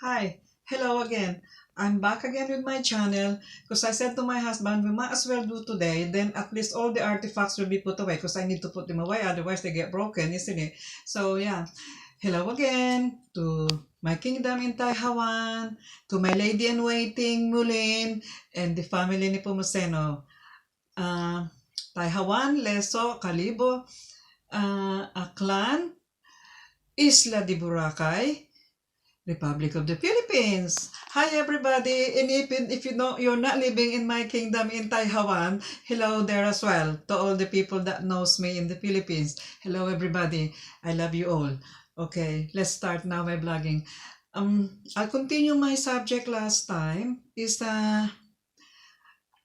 Hi, hello again. I'm back again with my channel because I said to my husband we might as well do today, then at least all the artifacts will be put away because I need to put them away, otherwise they get broken, isn't it? So yeah, hello again to my kingdom in Taiwan, to my lady in waiting Mulin, and the family ni Pumuseno. Uh, Taiwan, Leso, Calibo, Aklan, Isla de Boracay, Republic of the Philippines. Hi everybody, and even if you know you're not living in my kingdom in Taiwan, hello there as well to all the people that knows me in the Philippines. Hello everybody, I love you all. Okay, let's start now my vlogging. I'll continue my subject last time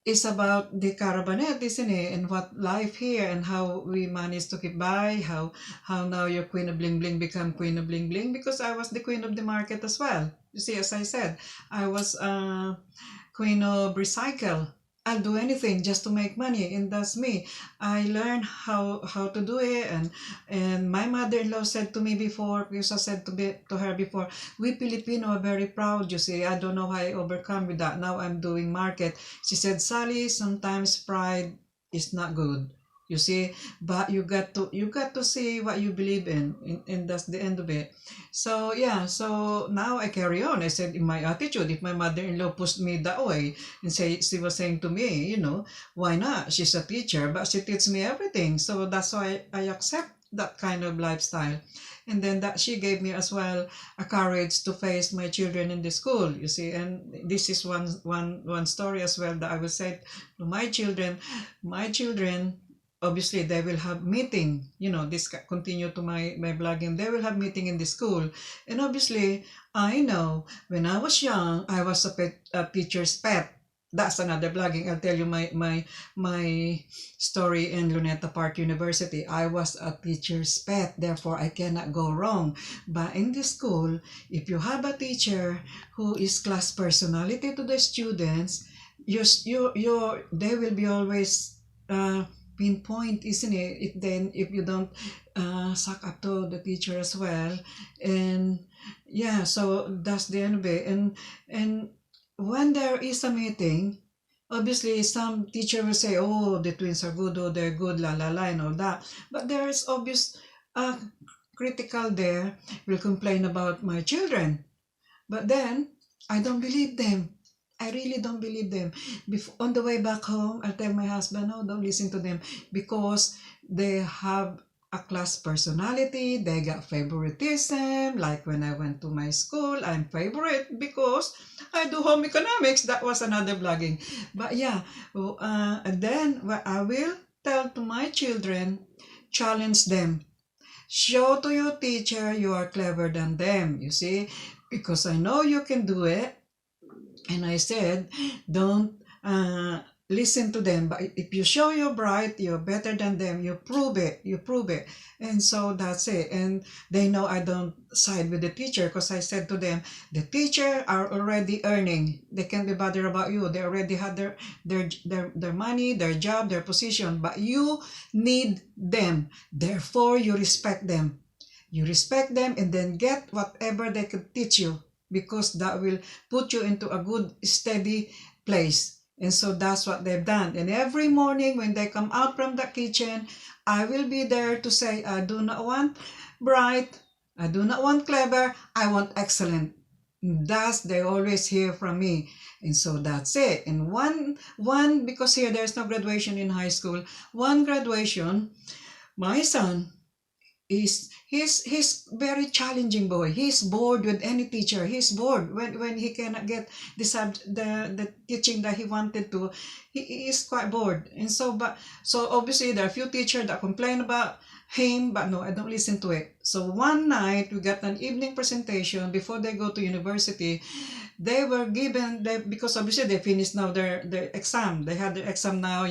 is about the carabanet, isn't it? And what life here and how we managed to keep by, how now your Queen of Bling Bling become Queen of Bling Bling because I was the Queen of the market as well. You see, as I said, I was Queen of Recycle. I'll do anything just to make money, and that's me. I learned how to do it, and my mother-in-law said to me before, because I said to her before, we Filipino are very proud. You see, I don't know how I overcome with that. Now I'm doing market. She said, Sally, sometimes pride is not good. You see, but you got to see what you believe in, and that's the end of it. So yeah, so now I carry on. I said in my attitude, if my mother-in-law pushed me that way and say she was saying to me, why not? She's a teacher, but she teaches me everything. So that's why I accept that kind of lifestyle. And then that she gave me as well a courage to face my children in the school, you see. And this is one story as well that I will say to my children. My children, obviously they will have meeting, this continue to my blogging, they will have meeting in the school. And obviously I know when I was young I was a teacher's pet. That's another blogging. I'll tell you my story in Luneta Park University. I was a teacher's pet, therefore I cannot go wrong. But in the school, if you have a teacher who is class personality to the students, they will be always pinpoint, isn't it? If you don't suck up to the teacher as well. And yeah, so that's the end of it. And when there is a meeting, obviously some teacher will say, oh, the twins are good, oh, they're good, la la la, and all that. But there is obvious critical there will complain about my children. But then I don't believe them. I really don't believe them. On the way back home, I'll tell my husband, no, don't listen to them because they have a class personality. They got favoritism. Like when I went to my school, I'm favorite because I do home economics. That was another blogging. But yeah, and then what I will tell to my children, challenge them. Show to your teacher you are clever than them, you see, because I know you can do it. And I said, don't listen to them. But if you show you're bright, you're better than them, you prove it. You prove it. And so that's it. And they know I don't side with the teacher because I said to them, the teacher are already earning. They can't be bothered about you. They already had their money, their job, their position. But you need them. Therefore, you respect them. You respect them and then get whatever they could teach you, because that will put you into a good, steady place. And so that's what they've done. And every morning when they come out from the kitchen, I will be there to say, I do not want bright, I do not want clever, I want excellent. That's they always hear from me. And so that's it. And one because here there's no graduation in high school, one graduation, my son, he's very challenging boy. He's bored with any teacher. He's bored when he cannot get the teaching that he wanted to. He is quite bored. And so obviously there are a few teachers that complain about him, but no, I don't listen to it. So one night we got an evening presentation before they go to university. They were given, because obviously they finished now their exam. They had their exam now,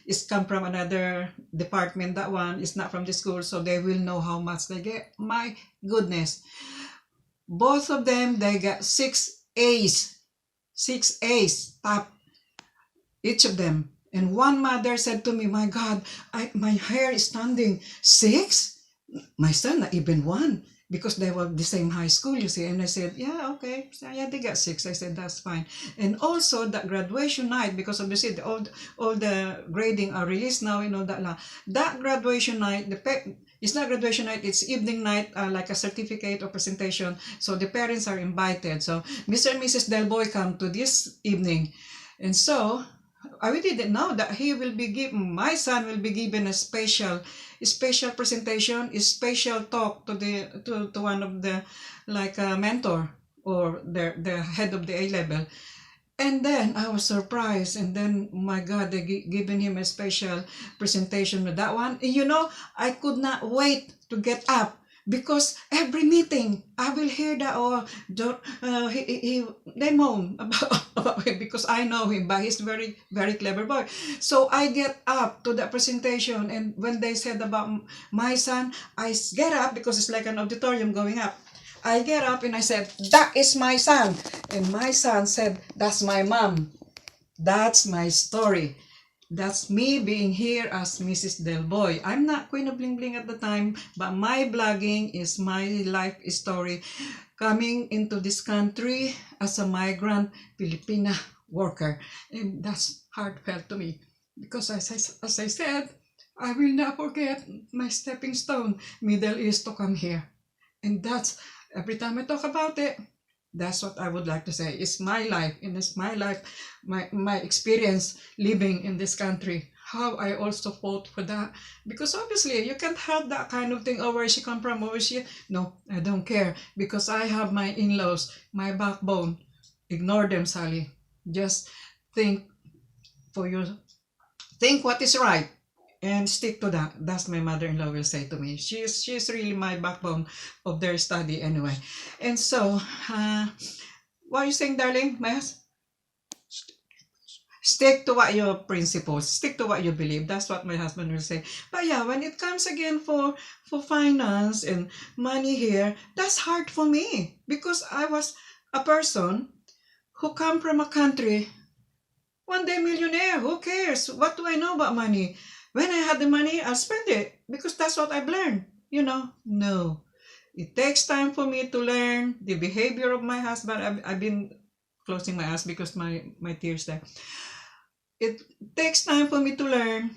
it's come from another department. That one is not from the school, so they will know how much they get. My goodness. Both of them, they got 6 A's. 6 A's, top, each of them. And one mother said to me, my God, my hair is standing. 6? My son, not even 1. because they were the same high school, you see. And I said, yeah, okay. So, yeah, they got 6. I said, that's fine. And also that graduation night, because obviously all the grading are released now and all that. That graduation night, it's not graduation night, it's evening night, like a certificate or presentation. So the parents are invited. So Mr. and Mrs. Del Boy come to this evening. And so I really didn't know that he will be given, my son will be given a special presentation, a special talk to one of the, like a mentor or the head of the A level. And then I was surprised, and then my God, they given him a special presentation with that one. And you know, I could not wait to get up, because every meeting I will hear that, oh, they moan about him, because I know him, but he's very, very clever boy. So I get up to the presentation, and when they said about my son, I get up, because it's like an auditorium going up. I get up and I said, that is my son. And my son said, that's my mom. That's my story. That's me being here as Mrs. Del Boy. I'm not Queen of Bling Bling at the time, but my blogging is my life story coming into this country as a migrant Filipina worker. And that's heartfelt to me, because as I said, I will not forget my stepping stone, Middle East, to come here. And that's, every time I talk about it, that's what I would like to say. It's my life, and it's my life, my experience living in this country. How I also fought for that, because obviously you can't have that kind of thing. Oh, where she come from? Where she? No, I don't care, because I have my in-laws, my backbone. Ignore them, Sally. Just think think what is right, and stick to that. That's my mother-in-law will say to me. She's really my backbone of their study anyway. And so, what are you saying, darling? Stick to what your principles, stick to what you believe. That's what my husband will say. But yeah, when it comes again for finance and money here, that's hard for me, because I was a person who come from a country, one day millionaire. Who cares? What do I know about money? When I had the money, I'll spend it, because that's what I've learned. You know, no. It takes time for me to learn the behavior of my husband. I've been closing my eyes because my tears there. It takes time for me to learn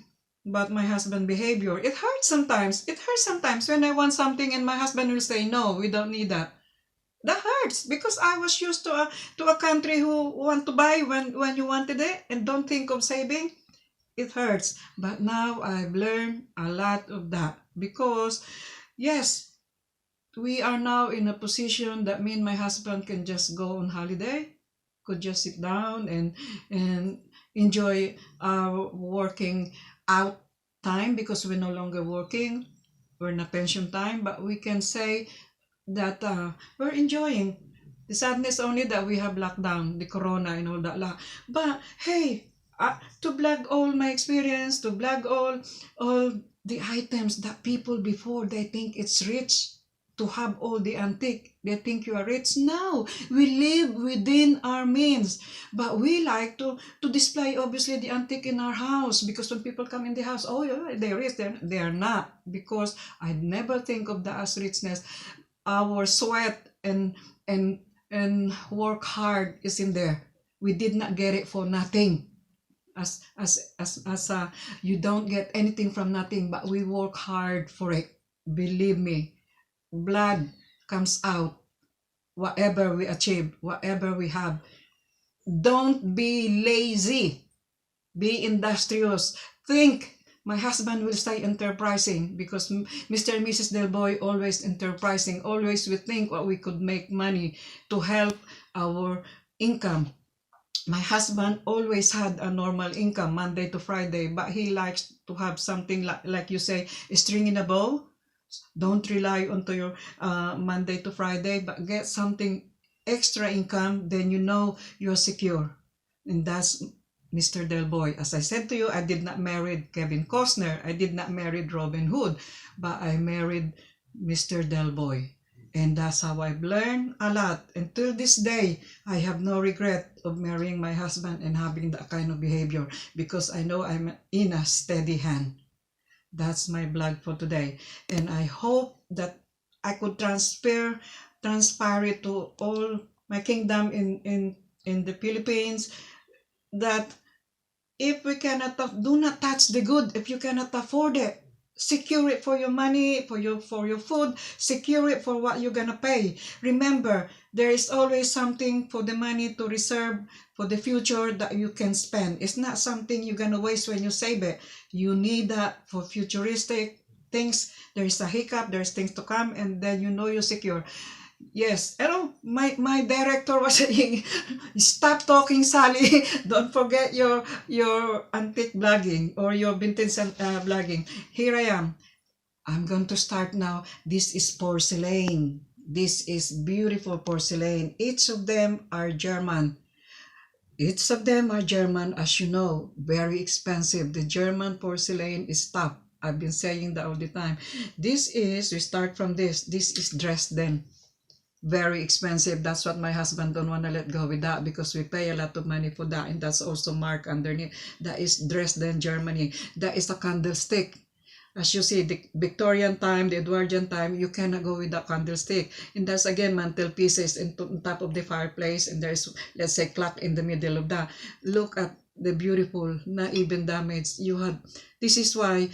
about my husband's behavior. It hurts sometimes. It hurts sometimes when I want something and my husband will say, no, we don't need that. That hurts, because I was used to a country who want to buy when you wanted it and don't think of saving. It hurts. But now I've learned a lot of that, because yes, we are now in a position that me and my husband can just go on holiday, could just sit down and enjoy our working out time, because we're no longer working. We're in a pension time, but we can say that we're enjoying. The sadness only that we have lockdown, the corona and all that. But hey, to blog all my experience, to blog all the items that people before, they think it's rich to have all the antique. They think you are rich. No, we live within our means, but we like to display obviously the antique in our house, because when people come in the house, oh yeah, they're rich. They are not, because I never think of that as richness. Our sweat and work hard is in there. We did not get it for nothing. As you don't get anything from nothing, but we work hard for it. Believe me, blood comes out. Whatever we achieve, whatever we have, don't be lazy. Be industrious. Think. My husband will stay enterprising, because Mr. and Mrs. Del Boy always enterprising. Always we think what we could make money to help our income. My husband always had a normal income Monday to Friday, but he likes to have something like you say, a string in a bow. Don't rely onto your Monday to Friday, but get something extra income, then you know you're secure. And that's Mr. Del Boy. As I said to you, I did not marry Kevin Costner. I did not marry Robin Hood, but I married Mr. Del Boy. And that's how I've learned a lot. Until this day, I have no regret of marrying my husband and having that kind of behavior, because I know I'm in a steady hand. That's my blog for today. And I hope that I could transpire it to all my kingdom in the Philippines, that if we cannot, do not touch the good. If you cannot afford it, secure it for your money, for your food, secure it for what you're gonna pay. Remember, there is always something for the money to reserve for the future that you can spend. It's not something you're gonna waste when you save it. You need that for futuristic things. There is a hiccup, there's things to come, and then you know you're secure. Yes, my director was saying, stop talking, Sally. Don't forget your antique blogging or your vintage blogging. Here I am. I'm going to start now. This is porcelain. This is beautiful porcelain. Each of them are German. Each of them are German, as you know, very expensive. The German porcelain is top. I've been saying that all the time. We start from this. This is Dresden. Very expensive. That's what my husband don't want to let go with that, because we pay a lot of money for that, and that's also marked underneath. That is Dresden, Germany. That is a candlestick. As you see, the Victorian time, the Edwardian time, you cannot go with that candlestick. And that's again mantelpieces on top of the fireplace, and there's, let's say, clock in the middle of that. Look at the beautiful, not even damaged. This is why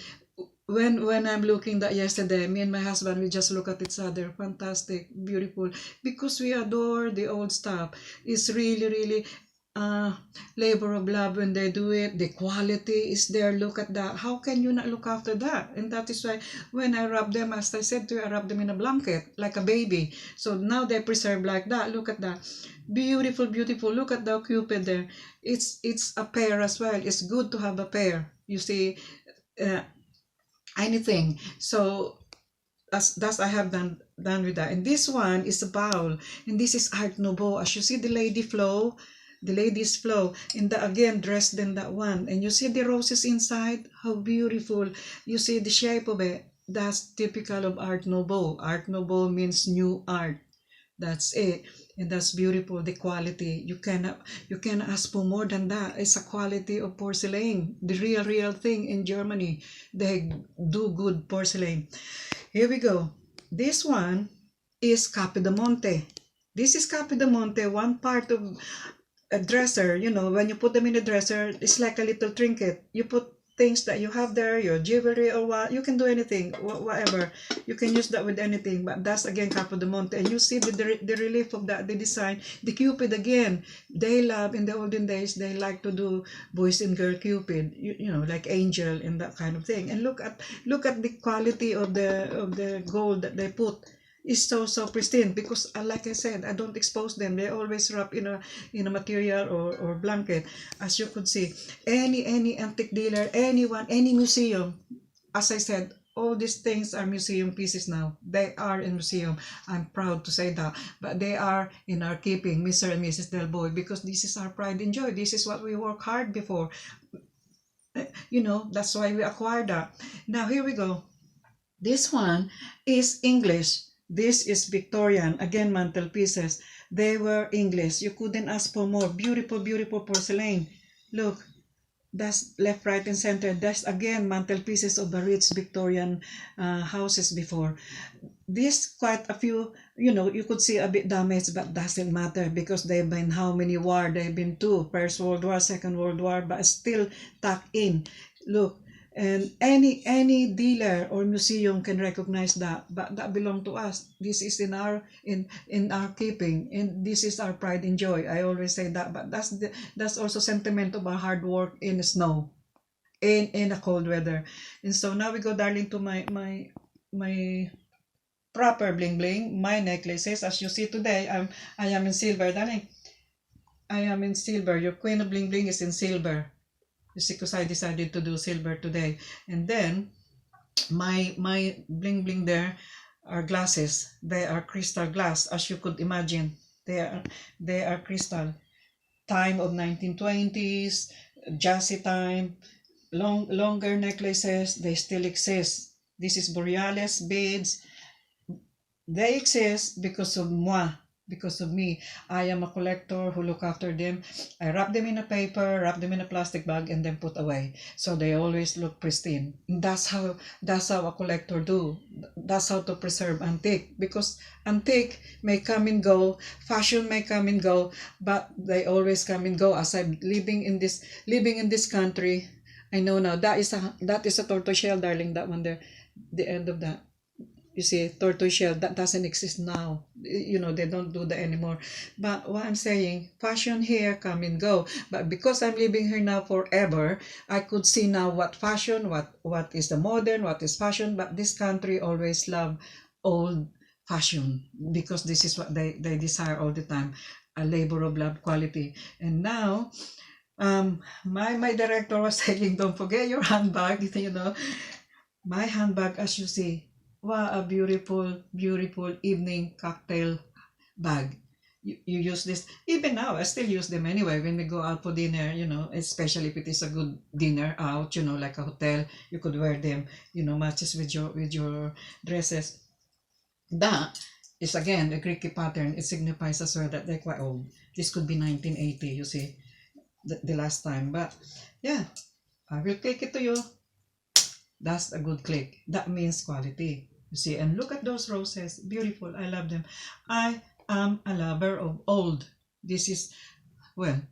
when I'm looking that yesterday, me and my husband, we just look at each other. Fantastic, beautiful, because we adore the old stuff. It's really labor of love when they do it. The quality is there. Look at that. How can you not look after that? And that is why when I rub them, as I said to you, I rub them in a blanket like a baby. So now they preserve like that. Look at that. Beautiful, beautiful. Look at the cupid there. It's a pair as well. It's good to have a pair. You see, anything. So that's I have done with that. And this one is a bowl, and this is Art Nouveau. As you see, the ladies flow, and again Dresden, that one, and you see the roses inside, how beautiful. You see the shape of it. That's typical of Art Nouveau. Art Nouveau means new art. That's it. And that's beautiful. The quality, you cannot ask for more than that. It's a quality of porcelain, the real thing. In Germany, they do good porcelain. Here we go. This one is Cape de Monte. This is Cape de Monte. One part of a dresser, you know, when you put them in a dresser, it's like a little trinket. You put things that you have there, your jewelry or what, you can do anything, whatever. You can use that with anything. But that's again Capo de Monte. And you see the relief of that, the design. The Cupid again, they love, in the olden days, they like to do boys and girl Cupid, you know, like angel and that kind of thing. And look at the quality of the gold that they put. Is so pristine, because like I said, I don't expose them. They always wrap in a material or blanket. As you could see, any antique dealer, anyone, any museum, as I said, all these things are museum pieces now. They are in museum. I'm proud to say that. But they are in our keeping, Mr. and Mrs. Del Boy, because this is our pride and joy. This is what we work hard before. You know, that's why we acquired that. Now here we go. This one is English. This is Victorian, again mantelpieces. They were English. You couldn't ask for more. Beautiful, beautiful porcelain. Look, that's left, right, and center. That's again mantelpieces of the rich Victorian houses before. This quite a few, you know, you could see a bit damaged, but doesn't matter, because they've been how many wars? They've been two. First World War, Second World War, but still tucked in. Look. And any dealer or museum can recognize that, but that belongs to us. This is in our keeping, and this is our pride and joy. I always say that, but that's also sentiment of our hard work in the snow, in a cold weather. And so now we go, darling, to my proper bling bling, my necklaces. As you see today, I am in silver, darling. I am in silver. Your queen of bling bling is in silver. Because I decided to do silver today. And then my bling bling there are glasses. They are crystal glass, as you could imagine. They are crystal. Time of 1920s, jazzy time, longer necklaces. They still exist. This is Borealis beads. They exist because of moi. because of me. I am a collector who look after them. I wrap them in a paper, wrap them in a plastic bag, and then put away. So they always look pristine. That's how a collector do. That's how to preserve antique, because antique may come and go, fashion may come and go, but they always come and go. As I'm living in this country, I know now that is a tortoise shell, darling. That one there, the end of that. You see, tortoise shell, that doesn't exist now. They don't do that anymore. But what I'm saying, fashion here come and go. But because I'm living here now forever, I could see now what fashion, what is the modern, what is fashion. But this country always love old fashion, because this is what they desire all the time, a labor of love quality. And now, my director was saying, don't forget your handbag. My handbag, as you see, wow, a beautiful, beautiful evening cocktail bag. You use this, even now, I still use them anyway when we go out for dinner, especially if it is a good dinner out, like a hotel, you could wear them, matches with your dresses. That is again a Greek pattern. It signifies as well that they're quite old. This could be 1980, you see, the last time. But yeah, I will click it to you. That's a good click. That means quality. You see, and look at those roses. Beautiful. I love them. I am a lover of old. This is, well,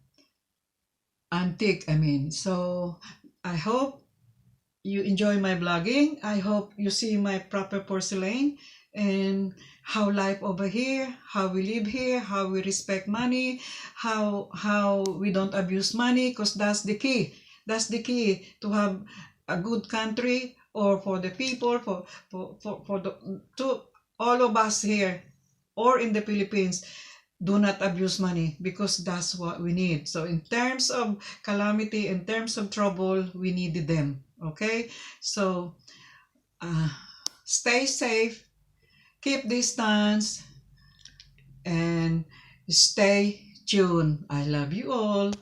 antique, I mean. So I hope you enjoy my vlogging. I hope you see my proper porcelain and how life over here, how we live here, how we respect money, how we don't abuse money, because that's the key. That's the key to have a good country, or for the people, for the to all of us here or in the Philippines. Do not abuse money, because that's what we need. So in terms of calamity, in terms of trouble, we needed them. Okay, so uh, stay safe, keep distance, and stay tuned. I love you all.